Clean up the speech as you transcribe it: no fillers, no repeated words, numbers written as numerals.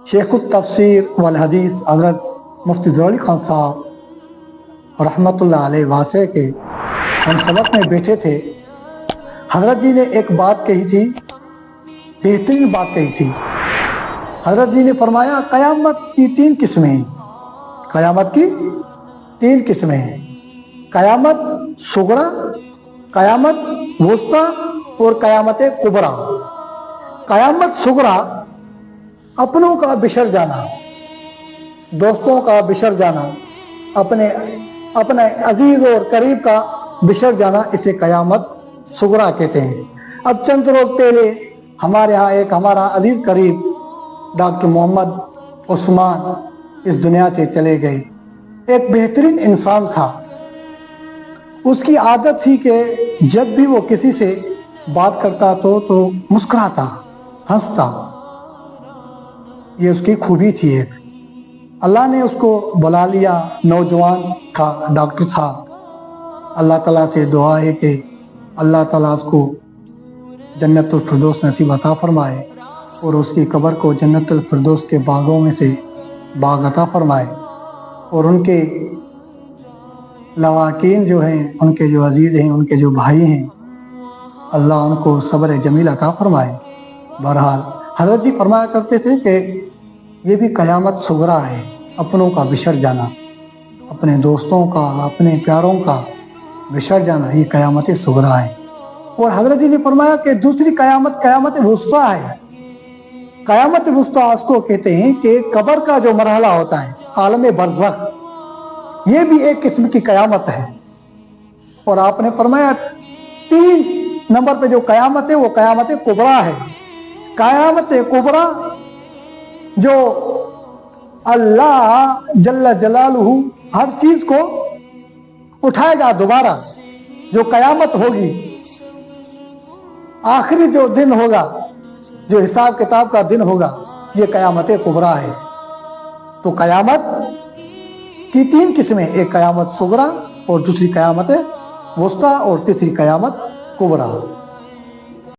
شیخ التفسیر والحدیث حضرت مفتی ظہور علی خان صاحب رحمۃ اللہ علیہ واسع کے ہم سبق میں بیٹھے تھے۔ حضرت جی نے ایک بات کہی تھی، بہترین بات کہی تھی۔ حضرت جی نے فرمایا قیامت کی 3 قسمیں ہیں، قیامت کی 3 قسمیں ہیں، قیامت صغری، قیامت وسطی اور قیامت کبریٰ۔ قیامت صغری اپنوں کا بچھڑ جانا، دوستوں کا بچھڑ جانا، اپنے عزیز اور قریب کا بچھڑ جانا، اسے قیامت صغری کہتے ہیں۔ اب چند روز پہلے ہمارے ہاں ایک ہمارا عزیز قریب ڈاکٹر محمد عثمان اس دنیا سے چلے گئے۔ ایک بہترین انسان تھا۔ اس کی عادت تھی کہ جب بھی وہ کسی سے بات کرتا تو مسکراتا، ہنستا۔ یہ اس کی خوبی تھی ایک۔ اللہ نے اس کو بلا لیا، نوجوان تھا، ڈاکٹر تھا۔ اللہ تعالیٰ سے دعا ہے کہ اللہ تعالیٰ اس کو جنت الفردوس نصیب عطا فرمائے اور اس کی قبر کو جنت الفردوس کے باغوں میں سے باغ عطا فرمائے، اور ان کے لواحقین جو ہیں، ان کے جو عزیز ہیں، ان کے جو بھائی ہیں، اللہ ان کو صبر جمیل عطا فرمائے۔ بہرحال حضرت جی فرمایا کرتے تھے کہ یہ بھی قیامت صغری ہے، اپنوں کا بچھڑ جانا، اپنے دوستوں کا، اپنے پیاروں کا بچھڑ جانا، یہ قیامت صغری ہے۔ اور حضرت جی نے فرمایا کہ دوسری قیامت قیامت وسطی ہے۔ قیامت وسطی اس کو کہتے ہیں کہ قبر کا جو مرحلہ ہوتا ہے، عالم برزخ، یہ بھی ایک قسم کی قیامت ہے۔ اور آپ نے فرمایا 3 نمبر پہ جو قیامت ہے وہ قیامت کبریٰ ہے۔ قیامت کبریٰ جو اللہ جل جلالہ ہر چیز کو اٹھائے گا دوبارہ، جو قیامت ہوگی، آخری جو دن ہوگا، جو حساب کتاب کا دن ہوگا، یہ قیامت کبریٰ ہے۔ تو قیامت کی 3 قسمیں، ایک قیامت صغری اور دوسری قیامت وسطی اور تیسری قیامت کبریٰ۔